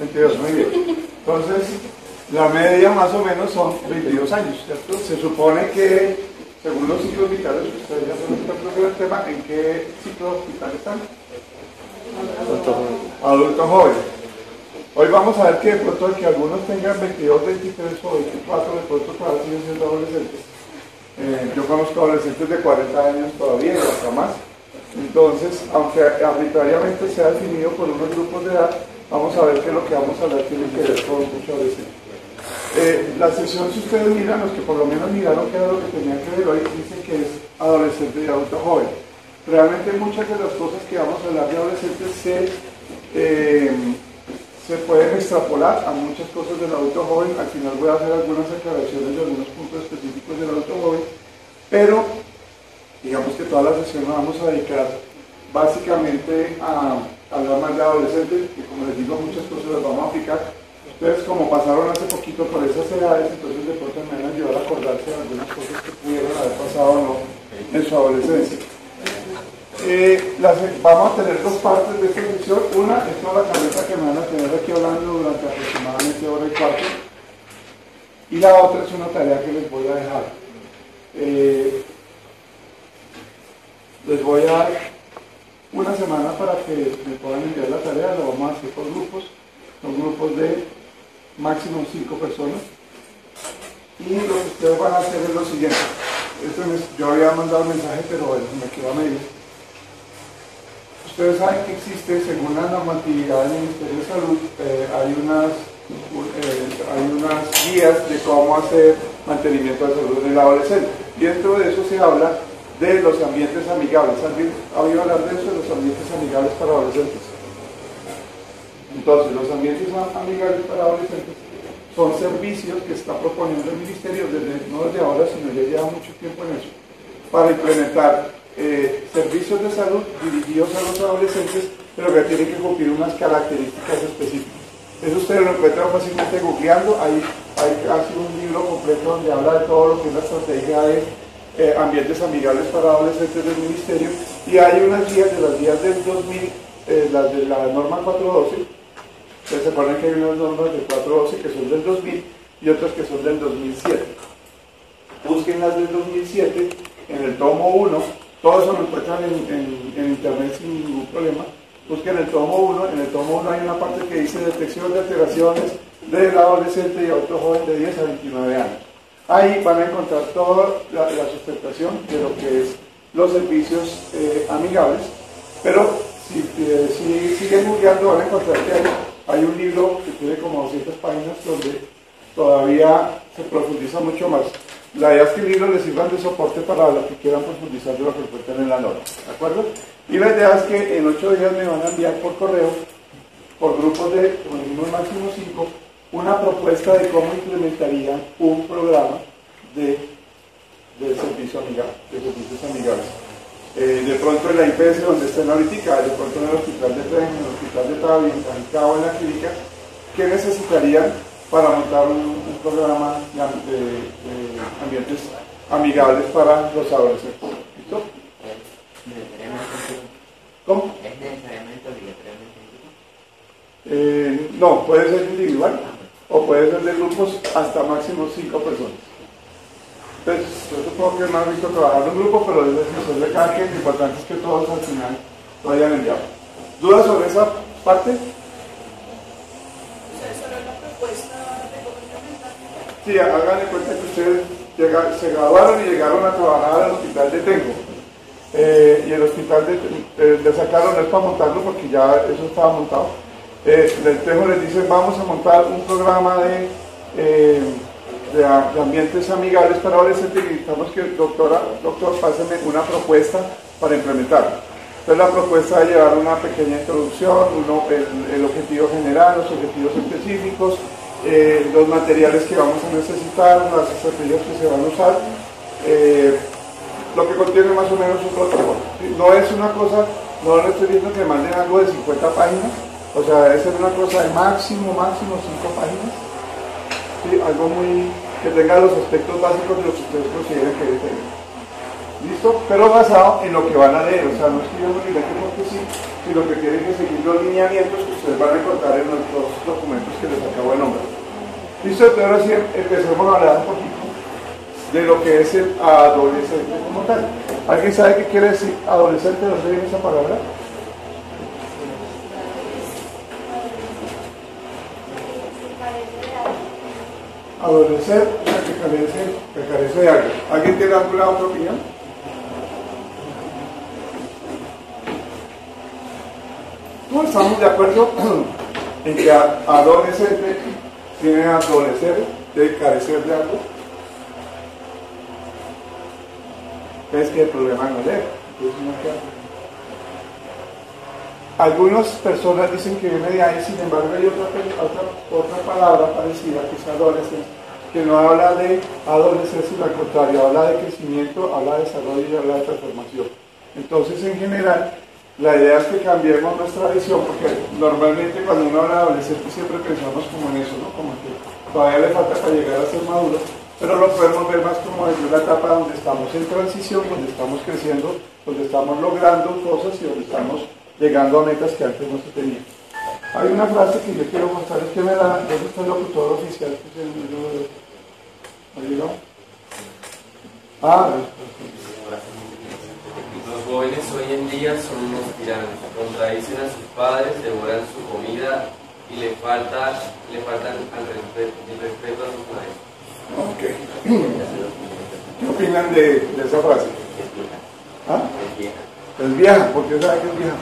22, muy bien. Entonces, la media más o menos son 22 años, ¿cierto? Se supone que, según los ciclos vitales, ustedes ya son expertos en el tema, ¿en qué ciclo vital están? Adulto joven. Hoy vamos a ver que de pronto que algunos tengan 22, 23 o 24, de pronto todavía siguen siendo adolescentes. Yo conozco adolescentes de 40 años todavía y hasta más. Entonces, aunque arbitrariamente se ha definido por unos grupos de edad, vamos a ver que lo que vamos a hablar tiene que ver con mucho adolescente. La sesión, si ustedes miran, los que por lo menos miraron que era lo que tenía que ver hoy, dicen que es adolescente y adulto joven. Realmente muchas de las cosas que vamos a hablar de adolescentes se pueden extrapolar a muchas cosas del adulto joven. Al final voy a hacer algunas aclaraciones de algunos puntos específicos del adulto joven, pero digamos que toda la sesión la vamos a dedicar básicamente a hablar más de adolescentes, que como les digo muchas cosas las vamos a aplicar. Ustedes como pasaron hace poquito por esas edades, entonces de pronto me van a ayudar a acordarse de algunas cosas que pudieron haber pasado o no en su adolescencia. Vamos a tener dos partes de esta sesión. Una es toda la carreta que me van a tener aquí hablando durante aproximadamente hora y cuarto, y la otra es una tarea que les voy a dejar. Les voy a dar una semana para que me puedan enviar la tarea. Lo vamos a hacer por grupos, son grupos de máximo 5 personas, y lo que ustedes van a hacer es lo siguiente. Yo había mandado un mensaje, pero bueno, me quedó a medias. Ustedes saben que existe, según la normatividad del Ministerio de Salud, hay unas guías de cómo hacer mantenimiento de salud en el adolescente, y dentro de eso se habla de los ambientes amigables. ¿Han oído hablar de eso, de los ambientes amigables para adolescentes? Entonces, los ambientes amigables para adolescentes son servicios que está proponiendo el Ministerio no desde ahora, sino ya lleva mucho tiempo en eso, para implementar servicios de salud dirigidos a los adolescentes, pero que tienen que cumplir unas características específicas. Eso ustedes lo encuentran fácilmente googleando. Hay casi un libro completo donde habla de todo lo que es la estrategia de ambientes amigables para adolescentes del Ministerio, y hay unas guías, de las guías del 2000, las de la norma 412. Ustedes se acuerdan que hay unas normas de 412 que son del 2000 y otras que son del 2007. Busquen las del 2007 en el tomo 1. Todo eso lo encuentran en internet sin ningún problema. Busquen el tomo 1. En el tomo 1 hay una parte que dice detección de alteraciones del adolescente y adulto joven de 10 a 29 años. Ahí van a encontrar toda la sustentación de lo que es los servicios amigables, pero si siguen googleando van a encontrar que hay un libro que tiene como 200 páginas donde todavía se profundiza mucho más. La idea es que el libro les sirvan de soporte para los que quieran profundizar de lo que encuentran en la norma, ¿de acuerdo? Y la idea es que en 8 días me van a enviar por correo, por grupos de, como decimos, máximo 5, una propuesta de cómo implementarían un programa de servicio amigable, de servicios amigables. De pronto en la IPS donde estén ahorita, de pronto en el hospital de Tren, en el hospital de Tavi, en Canicao, en la clínica, ¿qué necesitarían para montar un programa de ambientes amigables para los adolescentes? ¿Listo? ¿Cómo? ¿Es necesariamente obligatoriamente? No, puede ser individual o puede ser de grupos hasta máximo 5 personas. Entonces, yo supongo que es más rico trabajar en un grupo, pero es decisión de cada quien. Lo importante es que todos al final lo hayan enviado. ¿Dudas sobre esa parte? Sí, hagan de cuenta que ustedes se graduaron y llegaron a trabajar al hospital de Tengo. Y el hospital le sacaron, no es para montarlo porque ya eso estaba montado. Del Tengo les dicen, vamos a montar un programa de ambientes amigables para adolescentes, y necesitamos que doctor, páseme una propuesta para implementarlo. Entonces la propuesta es llevar una pequeña introducción, el objetivo general, los objetivos específicos, los materiales que vamos a necesitar, las estrategias que se van a usar, lo que contiene más o menos un protocolo. No es una cosa, no le estoy diciendo que manden algo de 50 páginas, o sea, debe ser una cosa de máximo 5 páginas, ¿sí? Algo muy que tenga los aspectos básicos de lo que ustedes consideren que debe tener. ¿Listo? Pero basado en lo que van a leer, o sea, no es que yo me diga que porque sí, sino que tienen que seguir los lineamientos que ustedes van a encontrar en los dos documentos que les acabo de nombrar. ¿Listo? Entonces ahora sí empecemos a hablar un poquito de lo que es el adolescente como tal. ¿Alguien sabe qué quiere decir adolescente? ¿De dónde viene esa palabra? Adolecer, o sea, que carece de algo. ¿Alguien tiene alguna otra opinión? ¿No estamos de acuerdo en que adolescente tiene adolecer, de carecer de algo? Es que el problema no es leer. Algunas personas dicen que viene de ahí, sin embargo hay otra palabra parecida que es adolescencia, que no habla de adolescencia, sino al contrario, habla de crecimiento, habla de desarrollo y habla de transformación. Entonces, en general, la idea es que cambiemos nuestra visión, porque normalmente cuando uno habla de adolescente siempre pensamos como en eso, ¿no? Como que todavía le falta para llegar a ser maduro, pero lo podemos ver más como desde una etapa donde estamos en transición, donde estamos creciendo, donde estamos logrando cosas y donde estamos llegando a metas que antes no se tenían. Hay una frase que yo quiero mostrar, es que me la... ¿Dónde está el locutor oficial? ¿Ha llegado? Los jóvenes hoy en día son unos tiranos, contradicen a sus padres, devoran su comida y le faltan el respeto a sus maestros. Ok. ¿Qué opinan de esa frase? ¿Ah? Es vieja, ¿por qué sabe que es vieja?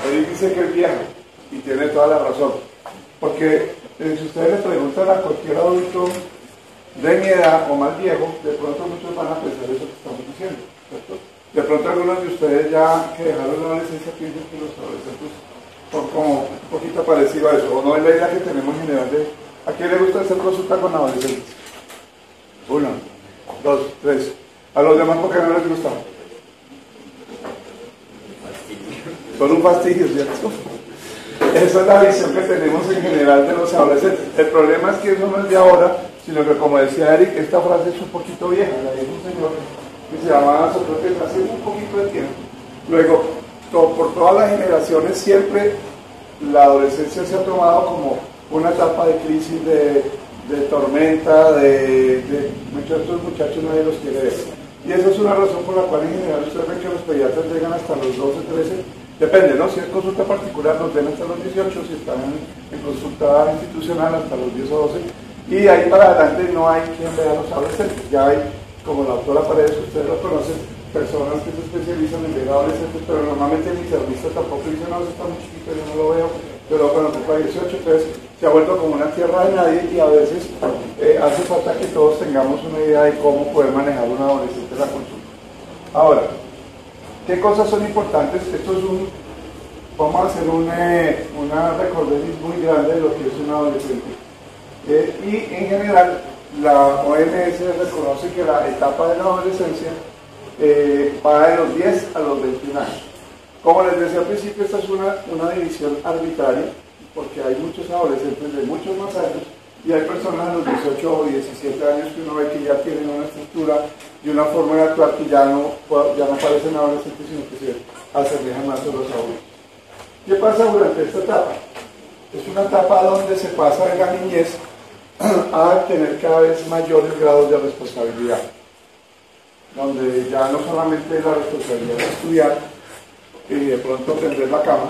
Él dice que es vieja y tiene toda la razón, porque si ustedes le preguntan a cualquier adulto de mi edad o más viejo, de pronto muchos van a pensar eso que estamos diciendo, ¿cierto? De pronto algunos de ustedes ya que dejaron la adolescencia piensan que los adolescentes son como un poquito parecido a eso, o no es la idea que tenemos en general de ¿a quién le gusta hacer consulta con adolescentes? 1, 2, 3. A los demás porque no les gusta. Son un fastidio, ¿cierto? Esa es la visión que tenemos en general de los adolescentes. El problema es que eso no es de ahora, sino que como decía Eric, esta frase es un poquito vieja. La dijo un señor que se llamaba Sócrates hace un poquito de tiempo. Luego, por todas las generaciones siempre la adolescencia se ha tomado como una etapa de crisis, de tormenta, de estos muchachos nadie los quiere ver. Y esa es una razón por la cual en general ustedes ven que los pediatras llegan hasta los 12, 13, depende, ¿no? Si es consulta particular nos ven hasta los 18, si están en consulta institucional hasta los 10 o 12, y de ahí para adelante no hay quien vea a los adolescentes. Ya hay, como la doctora Paredes, ustedes lo conocen, personas que se especializan en ver adolescentes, pero normalmente mi servicio tampoco dice, no, eso está muy chiquito, yo no lo veo, yo lo conozco para 18, entonces se ha vuelto como una tierra de nadie y a veces hace falta que todos tengamos una idea de cómo poder manejar un adolescente en la consulta. Ahora, ¿qué cosas son importantes? Esto es vamos a hacer una recorderis muy grande de lo que es un adolescente. Y en general, la OMS reconoce que la etapa de la adolescencia va de los 10 a los 21 años. Como les decía al principio, esta es una división arbitraria, porque hay muchos adolescentes de muchos más años y hay personas de los 18 o 17 años que uno ve que ya tienen una estructura y una forma de actuar que ya no parecen adolescentes, sino que se asemejan más a los adultos. ¿Qué pasa durante esta etapa? Es una etapa donde se pasa de la niñez a tener cada vez mayores grados de responsabilidad, donde ya no solamente la responsabilidad de estudiar y de pronto tender la cama,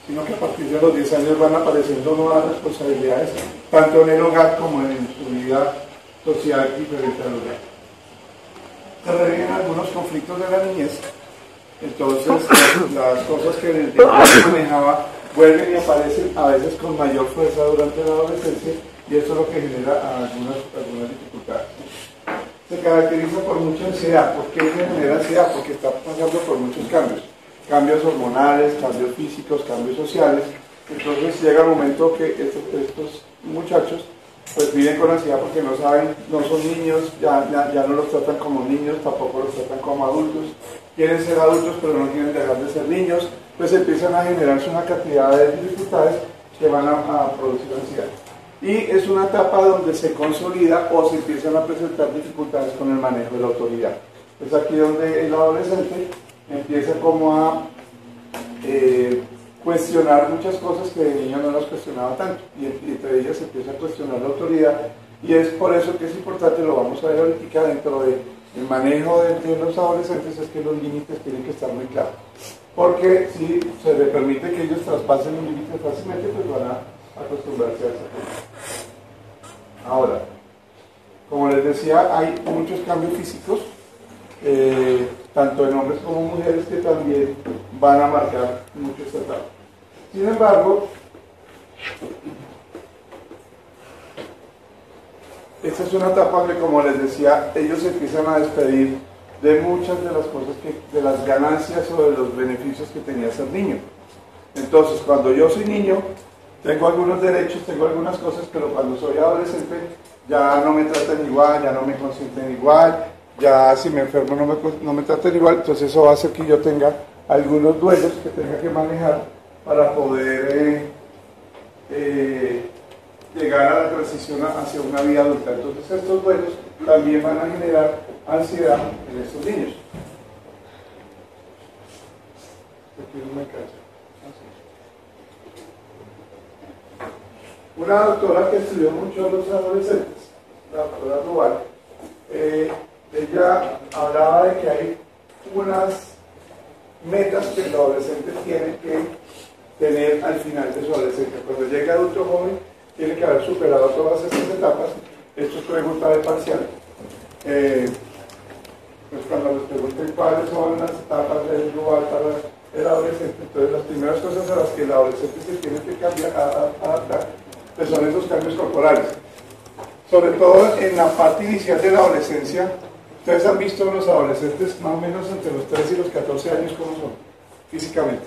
sino que a partir de los 10 años van apareciendo nuevas responsabilidades, tanto en el hogar como en su vida social diferente al hogar. Se reviven algunos conflictos de la niñez, entonces las cosas que en el tiempo se manejaba vuelven y aparecen a veces con mayor fuerza durante la adolescencia y eso es lo que genera algunas dificultades. Se caracteriza por mucha ansiedad. ¿Por qué se genera ansiedad? Porque está pasando por muchos cambios hormonales, cambios físicos, cambios sociales. Entonces llega el momento que estos muchachos pues viven con ansiedad porque no saben, no son niños, ya no los tratan como niños, tampoco los tratan como adultos, quieren ser adultos pero no quieren dejar de ser niños, pues empiezan a generarse una cantidad de dificultades que van a producir ansiedad. y es una etapa donde se consolida o se empiezan a presentar dificultades con el manejo de la autoridad. Es aquí donde el adolescente empieza como a cuestionar muchas cosas que de niño no las cuestionaba tanto, y entre ellas se empieza a cuestionar la autoridad, y es por eso que es importante, lo vamos a ver ahorita dentro del manejo de los adolescentes, es que los límites tienen que estar muy claros, porque si se les permite que ellos traspasen los límites fácilmente, pues van a acostumbrarse a esa cosa. Ahora, como les decía, hay muchos cambios físicos, tanto en hombres como mujeres, que también van a marcar mucho esta etapa. Sin embargo, esta es una etapa que, como les decía, ellos empiezan a despedir de muchas de las cosas, de las ganancias o de los beneficios que tenía ser niño. Entonces, cuando yo soy niño, tengo algunos derechos, tengo algunas cosas, pero cuando soy adolescente ya no me tratan igual, ya no me consienten igual, ya si me enfermo no me tratan igual, entonces eso va a hacer que yo tenga algunos duelos que tenga que manejar para poder llegar a la transición hacia una vida adulta. Entonces estos duelos también van a generar ansiedad en estos niños. Aquí no me canso. Una doctora que estudió mucho a los adolescentes, la doctora Duval, ella hablaba de que hay unas metas que el adolescente tiene que tener al final de su adolescencia. Cuando llega adulto joven, tiene que haber superado todas estas etapas. Esto es pregunta de parcial. Pues cuando les pregunten cuáles son las etapas del global para el adolescente, entonces las primeras cosas a las que el adolescente se tiene que cambiar, adaptar, pues son esos cambios corporales. Sobre todo en la parte inicial de la adolescencia. Ustedes han visto a los adolescentes más o menos entre los 13 y los 14 años cómo son físicamente.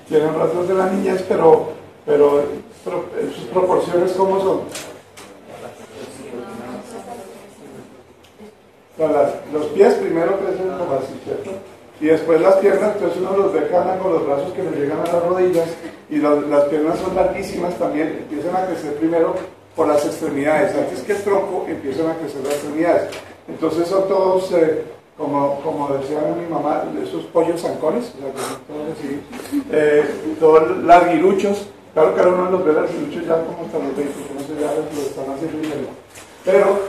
Tienen rasgos de la niñez, pero sus proporciones ¿cómo son? Los pies primero crecen como así, ¿cierto? Y después las piernas, entonces uno los ve que andan con los brazos que les llegan a las rodillas, y las piernas son larguísimas también, empiezan a crecer primero por las extremidades, antes que el tronco empiezan a crecer las extremidades. Entonces son todos, como decía mi mamá, esos pollos zancones, o sea, todos larguiruchos. Claro que ahora uno los ve larguiruchos ya como hasta los 20, no sé, ya lo están haciendo bien. Pero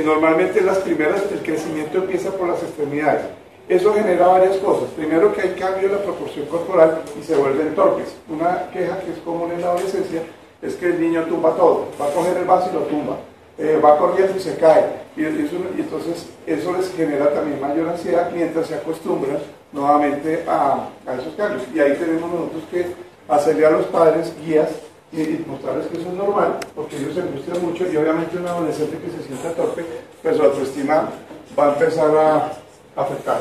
normalmente las primeras, el crecimiento empieza por las extremidades. Eso genera varias cosas. Primero, que hay cambio en la proporción corporal y se vuelven torpes. Una queja que es común en la adolescencia es que el niño tumba todo. Va a coger el vaso y lo tumba. Va corriendo y se cae. Y entonces eso les genera también mayor ansiedad mientras se acostumbran nuevamente a esos cambios. Y ahí tenemos nosotros que hacerle a los padres guías y mostrarles que eso es normal, porque ellos se angustian mucho, y obviamente un adolescente que se sienta torpe, pues su autoestima va a empezar a afectar.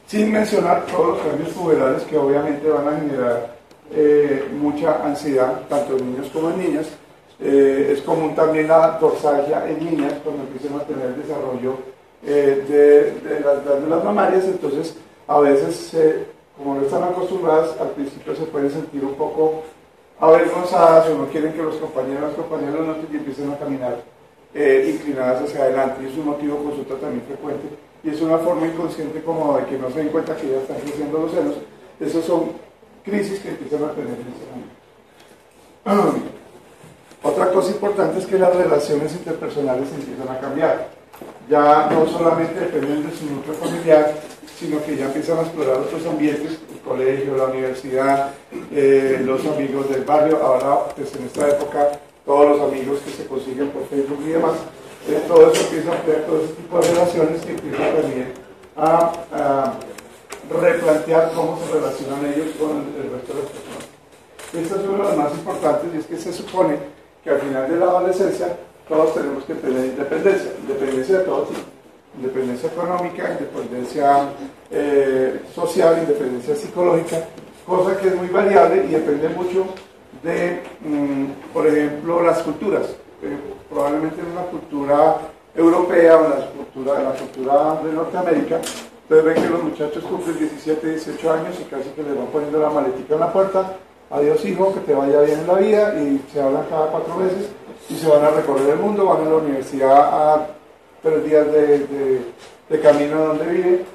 Sin mencionar todos los cambios puberales que obviamente van a generar mucha ansiedad, tanto en niños como en niñas. Es común también la dorsalgia en niñas cuando empiezan a tener el desarrollo de las glándulas mamarias. Entonces a veces, como no están acostumbradas, al principio se pueden sentir un poco avergonzadas o no quieren que los compañeros lo noten y empiecen a caminar inclinadas hacia adelante, y es un motivo de consulta también frecuente, y es una forma inconsciente como de que no se den cuenta que ya están creciendo los senos. Esas son crisis que empiezan a tener en ese momento. Otra cosa importante es que las relaciones interpersonales empiezan a cambiar. Ya no solamente dependen de su núcleo familiar, sino que ya empiezan a explorar otros ambientes, el colegio, la universidad, los amigos del barrio. Ahora, pues en esta época, todos los amigos que se consiguen por Facebook y demás, todo eso empieza a crear todo ese tipo de relaciones que empiezan también a replantear cómo se relacionan ellos con el resto de las personas. Esta es una de las más importantes, y es que se supone que al final de la adolescencia todos tenemos que tener independencia de todo tipo, independencia económica, independencia social, independencia psicológica, cosa que es muy variable y depende mucho de, por ejemplo, las culturas. Probablemente en una cultura europea o en la cultura de Norteamérica, Ustedes ven que los muchachos cumplen 17, 18 años y casi que les van poniendo la maletica en la puerta. Adiós hijo, que te vaya bien en la vida, y se hablan cada 4 meses y se van a recorrer el mundo, van a la universidad a 3 días de camino donde viven,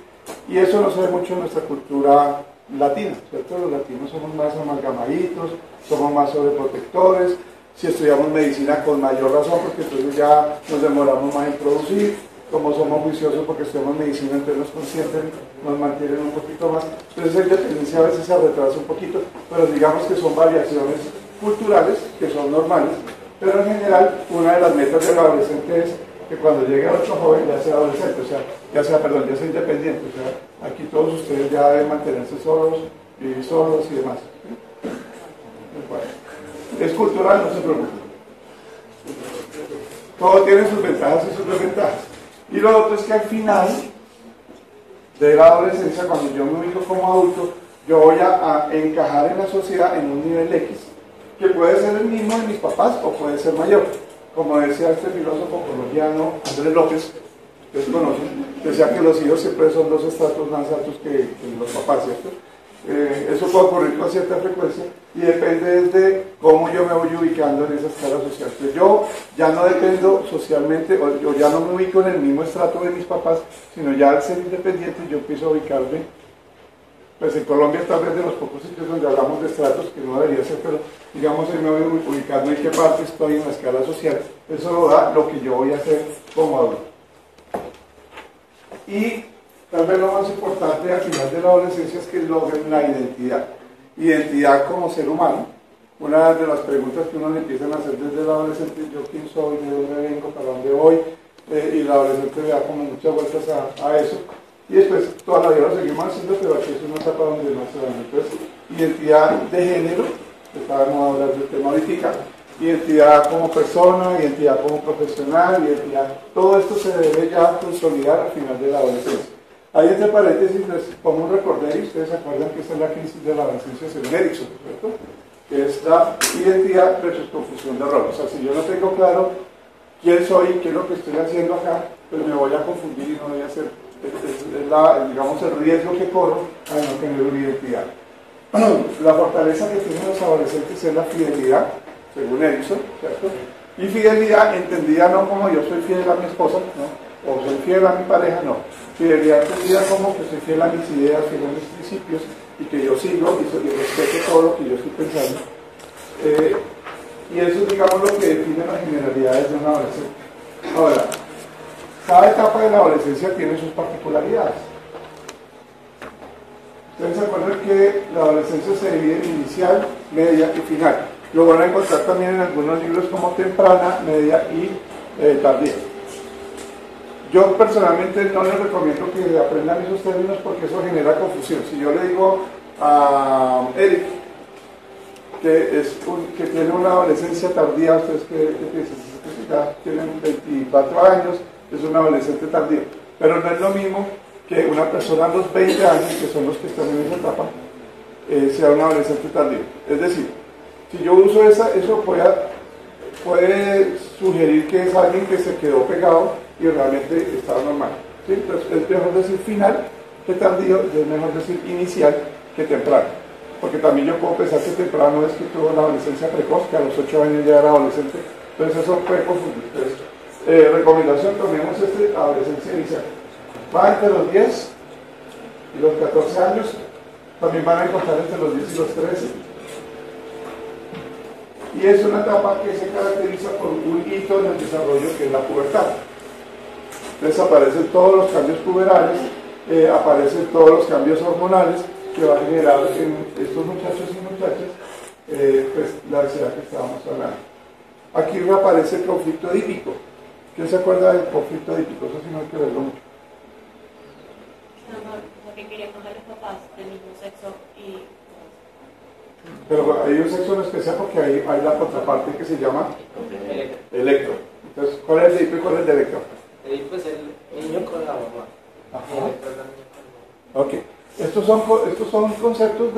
y eso no se ve mucho en nuestra cultura latina, ¿cierto? Los latinos somos más amalgamaditos, somos más sobreprotectores. Si estudiamos medicina, con mayor razón, porque entonces ya nos demoramos más en producir. Como somos juiciosos porque estudiamos medicina, entonces nos consienten, nos mantienen un poquito más. Entonces la independencia a veces se retrasa un poquito, pero digamos que son variaciones culturales que son normales. Pero en general, una de las metas del adolescente es que cuando llegue otro joven ya sea adolescente, o sea, ya sea independiente. O sea, aquí todos ustedes ya deben mantenerse solos, vivir solos y demás. ¿Sí? Bueno, es cultural, no se preocupen. Todo tiene sus ventajas y sus desventajas. Y lo otro es que al final de la adolescencia, cuando yo me ubico como adulto, yo voy a encajar en la sociedad en un nivel X, que puede ser el mismo de mis papás o puede ser mayor. Como decía este filósofo colombiano Andrés López, que ustedes conocen, decía que los hijos siempre son 2 estratos más altos que los papás, ¿cierto? Eso puede ocurrir con cierta frecuencia y depende de cómo yo me voy ubicando en esa escala social. Entonces yo ya no dependo socialmente, o yo ya no me ubico en el mismo estrato de mis papás, sino ya al ser independiente yo empiezo a ubicarme. Pues en Colombia tal vez de los pocos sitios donde hablamos de estratos, que no debería ser, pero digamos ahí me voy ubicando en qué parte estoy en la escala social. Eso lo da lo que yo voy a hacer como adulto. Y tal vez lo más importante al final de la adolescencia es que logren la identidad. Identidad como ser humano. Una de las preguntas que uno le empiezan a hacer desde el adolescente: ¿yo quién soy? ¿De dónde vengo? ¿Para dónde voy? Y el adolescente le da como muchas vueltas a eso. Y después toda la vida lo seguimos haciendo, pero aquí es una etapa donde no se dan. Entonces, identidad de género, que estábamos a hablar del tema ahorita, identidad como persona, identidad como profesional, identidad, todo esto se debe ya consolidar al final de la adolescencia. Ahí entre paréntesis les pongo un recordatorio, y ustedes se acuerdan que esta es la crisis de la adolescencia según Erickson, ¿cierto? Que es la identidad versus confusión de roles. O sea, si yo no tengo claro quién soy, qué es lo que estoy haciendo acá, pues me voy a confundir y no voy a hacer, digamos, el riesgo que corro a no tener una identidad. La fortaleza que tienen los adolescentes es la fidelidad, según Erickson, ¿cierto? Y fidelidad entendida no como yo soy fiel a mi esposa, ¿no? O soy fiel a mi pareja, no. Fidelidad entendida como que soy fiel a mis ideas, fiel a mis principios, y que yo sigo y respeto todo lo que yo estoy pensando. Y eso es, digamos, lo que define las generalidades de un adolescente. Ahora, cada etapa de la adolescencia tiene sus particularidades. Ustedes se acuerdan que la adolescencia se divide en inicial, media y final. Lo van a encontrar también en algunos libros como temprana, media y tardía. Yo personalmente no les recomiendo que aprendan esos términos porque eso genera confusión. Si yo le digo a Eric que tiene una adolescencia tardía, ustedes que piensan, que ya tienen 24 años, es un adolescente tardío. Pero no es lo mismo que una persona a los 20 años, que son los que están en esa etapa, sea un adolescente tardío. Es decir, si yo uso eso puede sugerir que es alguien que se quedó pegado y realmente está normal. ¿Sí? Entonces es mejor decir final que tardío, y es mejor decir inicial que temprano. Porque también yo puedo pensar que temprano es que tuvo la adolescencia precoz, que a los 8 años ya era adolescente. Entonces eso puede confundir. Entonces, recomendación, tomemos adolescencia inicial. Va entre los 10 y los 14 años, también van a encontrar entre los 10 y los 13. Y es una etapa que se caracteriza por un hito en el desarrollo que es la pubertad. Entonces aparecen todos los cambios puberales, aparecen todos los cambios hormonales que va a generar en estos muchachos y muchachas pues la ansiedad que estábamos hablando. Aquí reaparece el conflicto edípico. ¿Quién se acuerda del conflicto edípico? Eso sí no hay que verlo mucho. Porque queríamos a los papás del mismo sexo y... Pero hay un sexo en especial porque hay la contraparte que se llama electro. Entonces, ¿cuál es el edípico y cuál es el de electro? El edípico es el niño con la mamá. Ajá. Ok. Estos son conceptos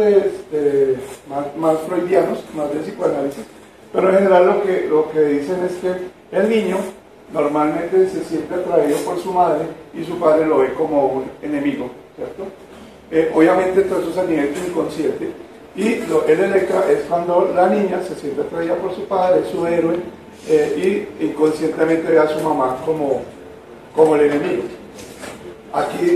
más freudianos, más de psicoanálisis, pero en general lo que dicen es que el niño normalmente se siente atraído por su madre y su padre lo ve como un enemigo, ¿cierto? Obviamente todo eso es a nivel inconsciente, y el Electra es cuando la niña se siente atraída por su padre, su héroe, y inconscientemente ve a su mamá como el enemigo. Aquí